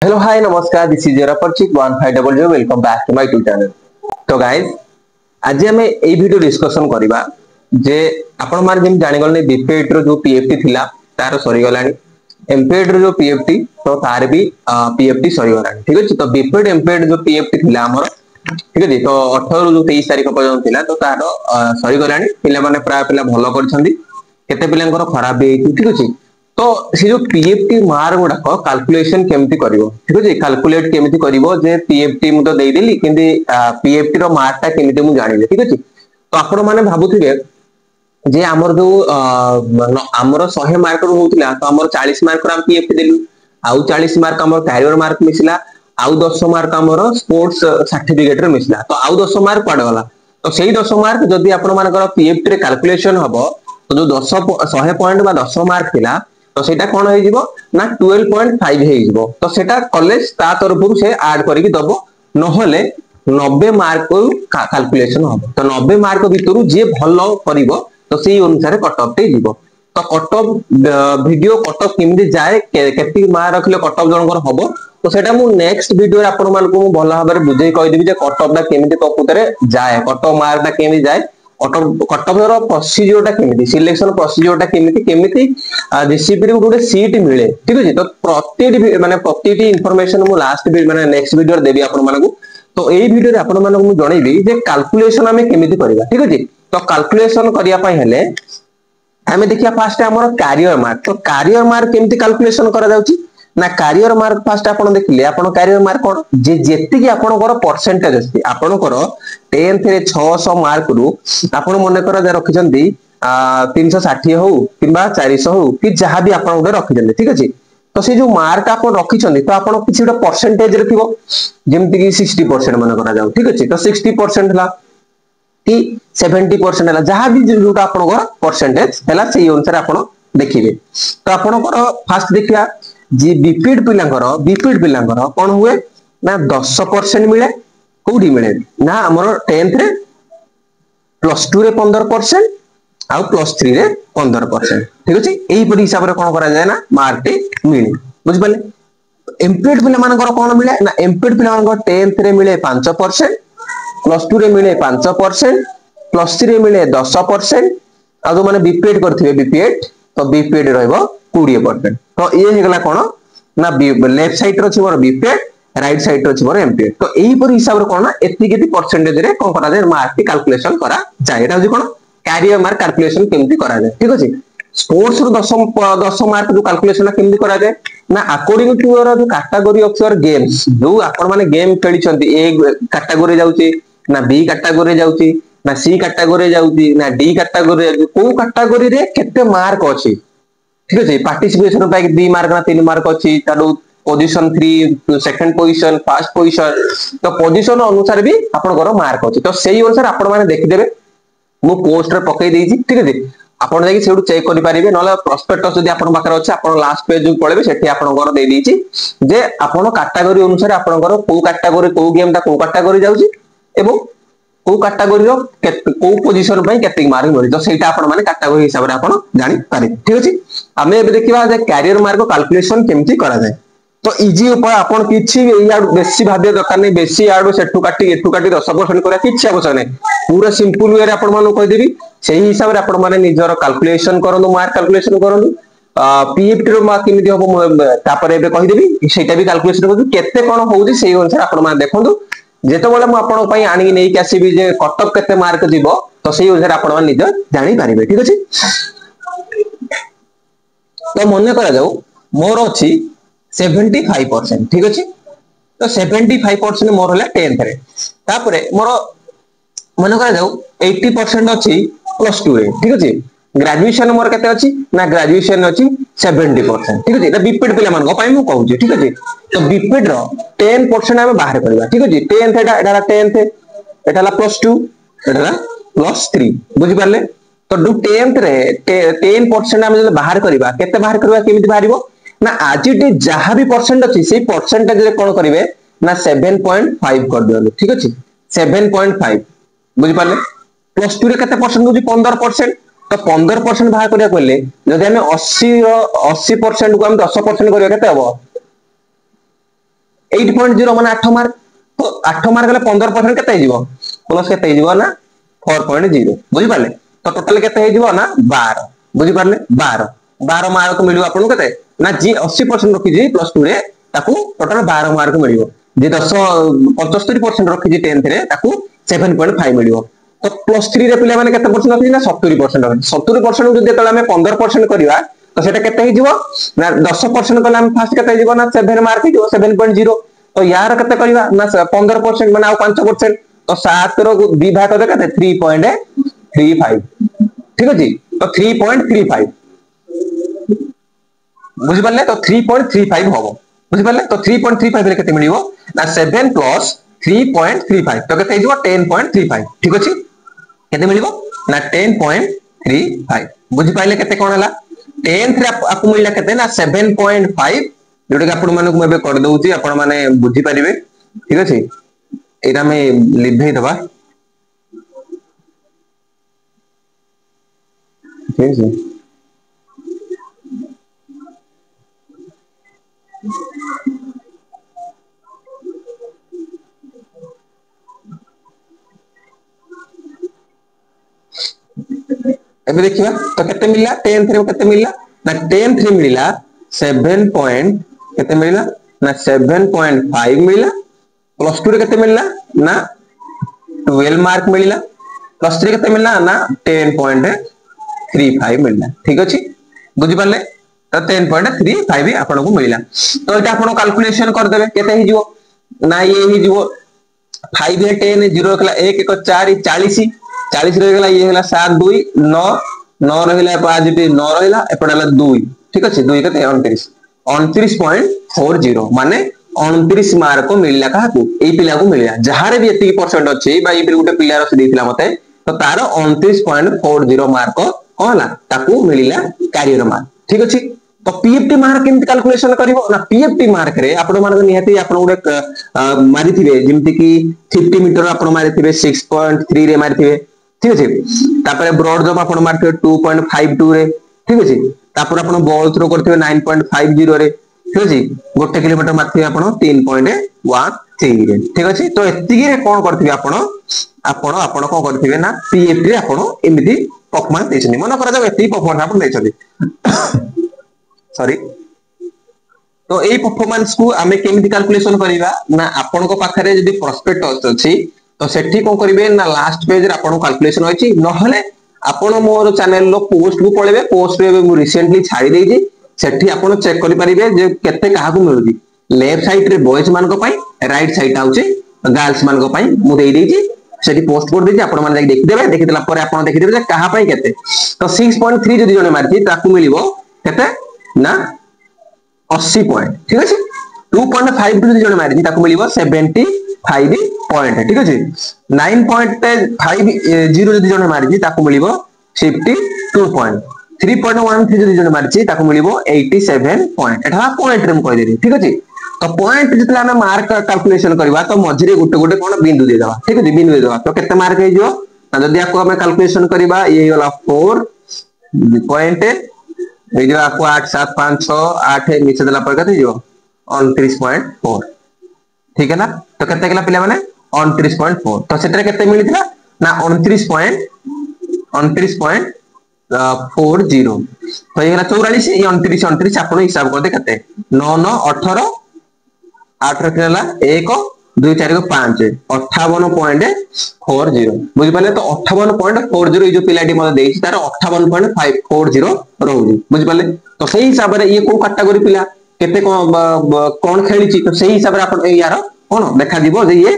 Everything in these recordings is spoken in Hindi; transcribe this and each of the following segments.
Hello, hi, namaskar. This is your Aparchit 1500. Welcome back to my YouTube channel. तो guys, आज हमें ए वीडियो डिस्कशन करिबा जे आपण मार जेम जानि गलने बीपीएड रो जो पीएफटी थिला तार सरी गलानी एमपीएड रो जो पीएफटी तो तार भी पीएफटी सरी गलानी ठीक अछि तो बीपीएड एमपीएड जो पीएफटी थिला हमर ठीक अछि तो 18 रो जो 23 तारिख पर्यंत थिला तो तार सरी गलानी पिला माने प्राय पिला भलो करछंदी केते पिलांकर खराब भी ठीक अछि तो से जो पीएफटी मार्क गुडा को कैलकुलेशन केमती करिवो ठीक अछि कैलकुलेट केमती करिवो जे पीएफटी मु तो देई देली किंतु पीएफटी रो मार्क ता केमती मु जानिले ठीक अछि तो आपण माने भाबुथिबे जे हमर जो हमर 100 मार्क रो होतिला तो हमर 40 मार्क रो हम पीएफटी देलु आउ 40 मार्क हमर कैरियर मार्क मिसला आउ 10 मार्क हमर स्पोर्ट्स सर्टिफिकेट रे मिसला तो आउ 10 मार्क पड़ गला तो सेही 10 मार्क जदी आपण मानकर पीएफटी रे कैलकुलेशन हबो तो जो 10 100 पॉइंट बा 10 मार्क थिला तो सेटा कोन होई जिवो ना 12.5 हेई जिवो तो सेटा कॉलेज ता तरफु से ऐड करिकि दबो नहले 90 मार्क को कैलकुलेशन हबो तो 90 मार्क भितरु जे भलो करिवो तो सेही अनुसार कट ऑफ टे जिवो तो cut off video cut off किमि जाए केति मार्क रखले कट ऑफ जनकर हबो तो सेटा मु नेक्स्ट वीडियो रे आपण मानको मु भलो भाबरे बुझै कहि देबी जे कट ऑफ दा केमिति प्रकृତରେ जाए कट ऑफ मार्क दा केमि जाए कट ऑफ रो प्रोसीजर टा केमिति सिलेक्शन प्रोसीजर टा केमिति केमिति जेसीबी रे गोटे सीट मिले ठीक अछि तो प्रत्येक माने प्रत्येक इंफॉर्मेशन मु लास्ट माने नेक्स्ट वीडियो रे देबी आपण मानको तो एई वीडियो रे आपण मानको मु जणैबी जे कैलकुलेशन हमें केमिति करबा ठीक अछि तो कैलकुलेशन करिया पई हेले हमें देखिया फास्ट हमर कैरियर मार्क तो कैरियर मार्क केमिति कैलकुलेशन करा जाउची ना कैरियर मार्क फास्ट आपण देखिले आपण कैरियर मार्क कोन जे जेति कि आपणकर परसेंटेज अछि आपणकर 10th रे 600 मार्क रु आपण मने कर जे रखिजंदी 360 हो किबा 400 हो कि जहां भी आपण उडे रखिजंदी ठीक अछि तो से जो मार्क आपण रखिछंदी तो आपण किछि उडे परसेंटेज रे थिबो जेमति कि 60% मने करा जाउ ठीक अछि तो 60% ला कि 70% हला जहां भी जोटा आपणकर परसेंटेज हला सेही अनुसार आपण देखिबे तो आपणकर फास्ट देखिया जी बीपीएड पिलांकर कोन हुए ना 10% मिले कोडी मिले ना हमर 10th रे +2 रे 15% आउ +3 रे 15% ठीक अछि एही परि हिसाब रे कोन करा जाय ना मार्क टे मिले बुझ पले एमपीएड पिला मानकर कोन मिले ना एमपीएड पिला मानकर 10th रे मिले 5% +2 रे मिले 5% +3 रे मिले 10% आ जो माने बीपीएड करथिबे बीपीएड तो बीपीएड रहबो 20% तो ये हेगला कोन ना लेफ्ट साइड रो छिवर बीपीएड राइट साइड रो छिवर एमपीएड तो एही पर हिसाब रे कोन ना एति केति परसेंटेज रे कोन करा जाय मार्क के कैलकुलेशन करा जाय एटा होजी कोन कैरियर मार्क कैलकुलेशन केमति करा जाय ठीक अछि स्पोर्ट्स रो 10 मार्क जो कैलकुलेशन केमति करा जाय ना अकॉर्डिंग टू योर जो कैटेगरी ऑफ योर गेम्स जो आपण माने गेम खेली छथि ए कैटेगरी जाउची ना बी कैटेगरी जाउची ना सी कैटेगरी जाउची ना डी कैटेगरी को कैटेगरी रे केते मार्क अछि ठीक अछि पार्टिसिपेशन पाई 2 मार्क ना 3 मार्क अछि ताडू position 3 second position first position तो पोजीशन अनुसार भी आपण घर मार्क अछि तो सेही अनुसार आपण माने देखि देबे मु पोस्ट रे पकई देइछि ठीक अछि आपण जाई सेडू चेक करि पारिबे नले प्रोस्पेक्टस जदी आपण बाकर अछि आपण लास्ट पेज पळेबे सेठी आपण घर देइ दिछि जे आपण कैटेगरी अनुसार आपण घर को कैटेगरी को गेम ता को कैटेगरी जाउछि एवं को कैटेगरी रो को पोजीशन पई केते मार्क मिलि तो सेटा आपण माने कैटेगरी हिसाब रे आपण जानि पारि ठीक अछि हमें एबे देखिबा जे कैरियर मार्क कैलकुलेशन केमति करा जाय तो इजी उपाय आपण किछि या बेसी भाबे दरकार नै बेसी आडो सेठू काटी एठू काटी 10% करा किछि आवश्यक नै पूरा सिंपल वे रे आपण मानु कहि देबी सेही हिसाब रे आपण माने निजर कैलकुलेशन करनु मार्क कैलकुलेशन करनु पीएफटी रो मार्क केमति होबो तापर एबे कहि देबी सेटा भी कैलकुलेशन करु केते कोन होउजी सेही अनुसार आपण माने देखंतु जेतो बोले मु आपण पई आनी नै कि आसीबी जे कटअप केते मार्क दिबो तो सेही अनुसार आपण माने निज जानि पारिबे ठीक अछि तो मने करा जाऊ मोर अछि 75% ठीक अछि तो 75% मोर हला 10th रे तापरे मोर मने करा जाऊ 80% अछि +2 रे ठीक अछि ग्रेजुएशन मोर केते अछि ना ग्रेजुएशन अछि 70% ठीक अछि एटा बीपीएड पिला मान पई मु कहू छी ठीक अछि तो बीपीएड रो 10% हमें बाहर करबा ठीक अछि 10th एटा 10th एटा ला +2 एटा ला +3 बुझि पारले तो 10th रे 10% हम जे बाहर करबा केते बाहर करबा केमिति बाहरिबो ना आज टी जहां भी परसेंट अछि सेही परसेंटेज रे कोन करिवे ना 7.5 कर दियो ठीक अछि 7.5 बुझि पारले +2 रे केते परसेंट होजी 15% तो 15% बाहर करिया कहले जदि हमें 80% को हम 10% करिया केते हबो 8.0 माने 8 मार्क तो 8 मार्क गले 15% केते हे जीवो प्लस केते हे जीवो ना 4.0 बुझी पाले तो टोटल केते हे जीवो ना 12 बुझी पाले 12 मार्क मिलियो आपन केते ना जी 80% रखि जी प्लस 2 रे ताकू टोटल 12 मार्क मिलियो जे 75% रखि जी 10th रे ताकू 7.5 मिलियो तो प्लस 3 रे पिला माने केते परसेंट रखि ना 70% रखि 70% जदि तले हम 15% करिवा तो सेटा केते हे जीवो ना 10% कले हम फास्ट केते हे जीवो ना 7 मार्क हे जीवो 7.0 तो यार केते करिवा ना 15% माने आ 5% तो 7 रो 2 भाग कर केते 3.35 ठीक अछि तो 3.35 बुझि पाले तो 3.35 होबो बुझि पाले तो 3.35 रे केते मिलिवो ना 7 प्लस 3.35 तो केते हिजो 10.35 ठीक अछि केते मिलिवो ना 10.35 बुझि पाइले केते कोन हला 10th रे आपको मिलला केते ना 7.5 जोटा कि आपण माने को मैं कर दउची आपण माने बुझि परिबे ठीक अछि एटा में लिभे दबा ठीक अछि एबे देखिबा तो केते मिलला 10th रे केते मिलला ना 10th रे मिलला 7 पॉइंट केते मिलला ना 7.5 मिलला प्लस 2 रे केते मिलला ना 12 मार्क मिलला प्लस 3 केते मिलला ना 10.35 मिलला ठीक अछि बुझि पाले तो 10.35 आपन को मिलला तो एटा आपन कैलकुलेशन कर देबे केते हिजो ना ये हिजो 5 है 10 0 रखला 1 1 4 40 40 रह गला ये हला 7 2 9 9 रहिला पॉजिटिव 9 रहिला एपडला 2 ठीक अछि 2 केते 29 29.40 माने 29 मार्क मिलला काहाकू एई पिला को मिलला जहारे भी एति परसेंट अछि बा ई गुटे पिला रस देथिला मते तो तार 29.40 मार्क होला ताकू मिलला कैरियर मार्क ठीक अछि तो पीएफटी मार्क केमति कैलकुलेशन करिवो ना पीएफटी मार्क रे आपण माने निहाती आपण गुटे मारिथिबे जेमति कि 50 मीटर आपण मारिथिबे 6.3 रे मारिथिबे ठीक अछि तापर ब्रॉड जंप आपण मारिथिबे 2.52 रे ठीक अछि तापर आपण बॉल थ्रो करथिबे 9.50 रे ठीक अछि गोटे किलोमीटर मारिथिबे आपण 3.13 रे ठीक अछि तो एतिगी रे कोन करथिबे आपण आपण आपण कोन करथिबे ना पीएफटी रे आपण एमिति परफॉर्मेंस देछनी मन करा जाव एति परफॉर्मेंस आपण देछनी सॉरी तो एई परफॉर्मेंस को आमे केमिति कैलकुलेशन करिवा ना आपन को पाखरे जदी प्रोस्पेक्टस अछि तो सेठी कोन करिवे ना लास्ट पेज रे आपन कैलकुलेशन होइछि नहले आपन मोर चैनल लो पोस्ट को पळेबे पोस्ट रे मु रिसेंटली छाडी देइछि सेठी आपन चेक करि परिबे जे केते काहा को मिलुछि लेफ्ट साइड रे बॉयज मान को पई राइट साइड आउछि गर्ल्स मान को पई मु देइ देइछि सेठी पोस्ट कर देइछि आपन मान जाई देखि देबे देखि देला परे आपन देखि देबे जे काहा पई केते तो 6.3 जदी जने मारछि ताकू मिलिबो केते ना 80 पॉइंट ठीक अछि 2.5 जदी जने मारछि ताकू मिलिबो 75 पॉइंट ठीक अछि 9.50 जदी जने मारछि ताकू मिलिबो 52 पॉइंट 3.13 जदी जने मारछि ताकू मिलिबो 87 पॉइंट एठा पॉइंट रे म कहि देली ठीक अछि तो पॉइंट जितला हम मार्क कैलकुलेशन करबा तो मझरे गुटे गुटे कोन बिंदु दे देबा ठीक अछि बिंदु दे देबा तो केते मार्क हे जिवो ना जदी आपको हम कैलकुलेशन करबा ये वाला 4 पॉइंट ए जो आपको 8 7 5 6 8 नीचे देला पर कते जिवो 29.4 ठीक है ना तो केते गेला पिला माने 29.4 तो सेटरे केते मिलितला ना 29.40 तो ये गला 44 ये 29 29 आपण हिसाब कर दे केते 9 9 18 8 रखला 1 2 4 को 5 58.40 बुझि पाले तो 58.40 ये जो पिलाटी मते देछि तार 58.540 रहउजी बुझि पाले तो सही हिसाब रे ये को कैटेगरी पिला केते कोन खेली छि तो सही हिसाब रे आपण यार कोन देखा दिबो जे ये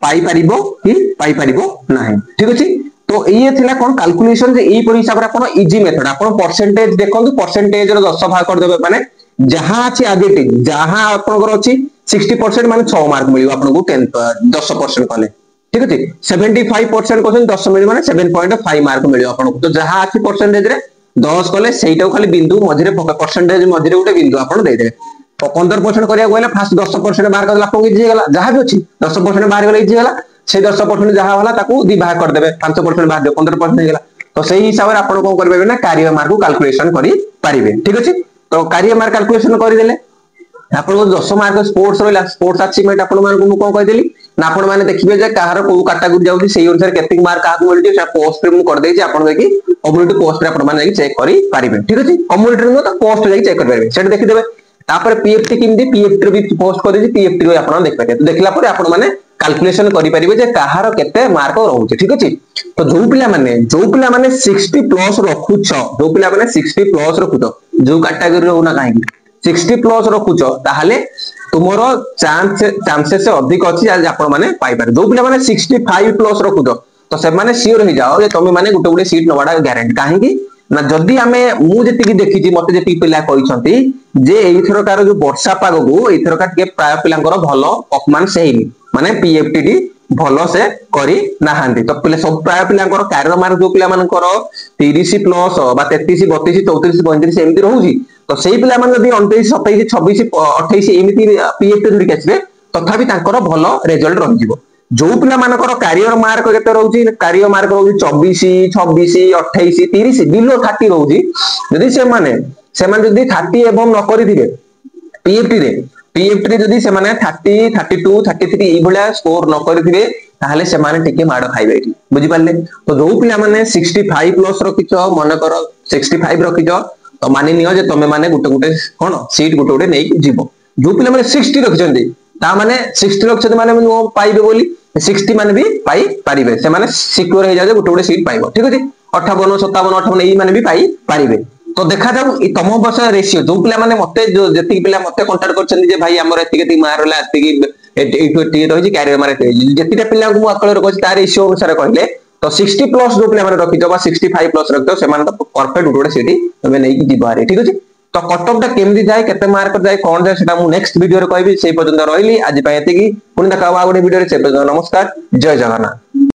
पाई परिबो कि पाई परिबो नाही ठीक अछि तो ये थिला कोन कैलकुलेशन जे ई पर हिसाब रे आपण इजी मेथड आपण परसेंटेज देखंतु परसेंटेज रो 10 भाग कर देबे माने जहां अछि आगे जहां आपण कर अछि 60% माने 6 मार्क मिलियो आपण को 10% कले ठीक अछि 75% क्वेश्चन 10 मिलियो माने 7.5 मार्क मिलियो आपण को तो जहां अछि परसेंटेज रे 10 कले सेइटा खाली बिंदु मझरे परसेंटेज मझरे गुटे बिंदु आपण दे देबे तो 15% करिया गयला फास्ट 10% मार्क देला आपण इजी गेला जहां भी अछि 10% मार्क गेला इजी गेला से 10% जहां होला ताकू दि भाग कर देबे 5% भाग दे 15% गेला तो सही हिसाब रे आपण कोन करबे ना कार्य मार्क को कैलकुलेशन करि परिबे ठीक अछि तो कार्य मार्क कैलकुलेशन करि देले ଆପଣ 10 ମାର୍କ ସ୍पोर्ट्स ରହିଲା स्पोर्ट्स अचीवमेंट आपण मानक मु कोन कहदेली ना आपण माने देखिबे जे काହାର को कैटेगरी जाउची सेही अनुसार केतिक मार्क काहकु मिलची से पोस्ट रे मु कर देची आपण देखि कम्युनिटी पोस्ट रे आपण माने चेक करि पारिबे ठीक अछि कम्युनिटी नो त पोस्ट रे चेक कर पारिबे सेट देखि देबे तापर पीएफटी किमदी पीएफटी रे भी पोस्ट कर देची पीएफटी रो आपण देख पारिबे तो देखला परे आपण माने कैलकुलेशन करि पारिबे जे काହାର केते मार्क रहउची ठीक अछि तो जो पिला माने 60 प्लस रखुछ जो पिला माने 60 प्लस रखुछ जो कैटेगरी रहउना काहे 60 प्लस रखुछ ताहाले तुमरो चांसेस अधिक अछि जे आपण माने पाई पारे जो पिला माने 65 प्लस रखुछ तो से माने सियोर हो जाओ जे तुम माने गुटे गुटे सीट नवाडा गारंटी काहे ना जदी आमे मु जेति की देखि छी मते जेति पिला कहिसंती जे एइथरो कार जो वर्षा पाग को एइथरो का के प्राय पिलांकर भलो परफॉर्मेंस हेइनी माने पीएफटीडी भलो से करी नाहांती तो पिले सब प्राय पिलांकर कार्य मार्क जो पिला मानकर 30 प्लस बा 33 32 34 35 एमती रहउजी तो सेही पिला मान जदी 29 27 26 28 एमती पीएफटी धरि केसबे तथापि तांकर भलो रिजल्ट रहि जिवो जो पिला मानकर करियर मार्क केते रहउजी करियर मार्क रहउजी 24 26 28 30 बिलो 30 रहउजी जदी से माने जदी 30 एवं न करिदिबे पीएफटी रे जदी से माने 30 32 33 ई भलिया स्कोर न करिदिबे ताहले से माने टिके माडो खाइबे एठी बुझि पारले तो जो पिला माने 65 प्लस रखिछ मन कर 65 रखिछ तो मानि नियो जे तमे माने गुटे गुटे कोन सीट गुटे गुटे नै जीवो जो पिला माने 60 रखिछन्ती ता माने 60 रखिछन्ती माने पाइबे बोली 60 माने भी पाई पारिबे से माने सिक्योर हो जाय जे गुटे गुटे सीट पाइबो ठीक अछि 58 57 58 ई माने भी पाई पारिबे तो देखा जाऊ तम बस रेशियो जो पिला माने मते जो जेति पिला मते कांटेक्ट करछन्ती जे भाई हमर एति केति मार होला एति की रही कैरियर मारे जेतिटा पिला को अकल रे कहछि तार रेशियो अनुसार कहले तो 60 प्लस जो पिला माने रखिजो बा 65 प्लस रखिजो से माने तो परफेक्ट गुटे सीट तमे नै की जिबारे ठीक अछि तो कट ऑफ टा केमदी जाय केते मार्क जाय कोन जाय सेटा मु नेक्स्ट वीडियो रे कहबी सेही पर्यंत रहिली आज पय एति की पुनी देखा बा गुटे वीडियो रे से नमस्कार जय जगन्नाथ।